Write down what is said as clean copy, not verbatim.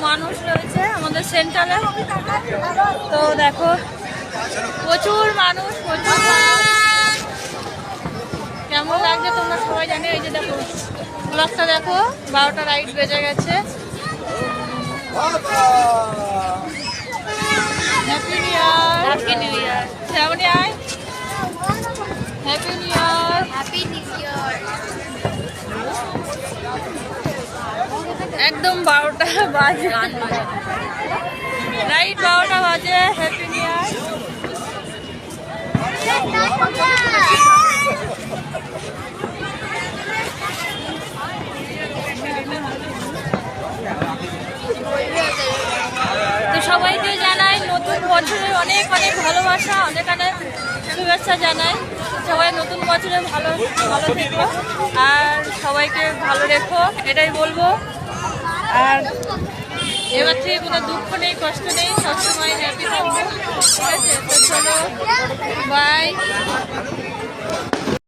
মানুষ রয়েছে আমাদের সেন্টারে। তো দেখো প্রচুর মানুষ, কেমন লাগছে তোমরা সবাই জানে। এই যে দেখো ব্লগটা দেখো, 12টা রাইড বেজে গেছে। Happy new year, happy new year. Shrabani আয়, happy new year, happy new year. একদম 12টা বাজে, রাইট 12টা বাজে। Happy new year. তো সবাইকে জানাই নতুন বছরের অনেক অনেক ভালোবাসা, অনেক অনেক শুভেচ্ছা জানাই। সবাই নতুন বছরে ভালো ভালো থেকো আর সবাইকে ভালো রেখো, এটাই বলবো। আর এবার থেকে কোনো দুঃখ নেই, কষ্ট নেই, সবসময় হ্যাপি থাকবো। ঠিক আছে, তো চলো বাই।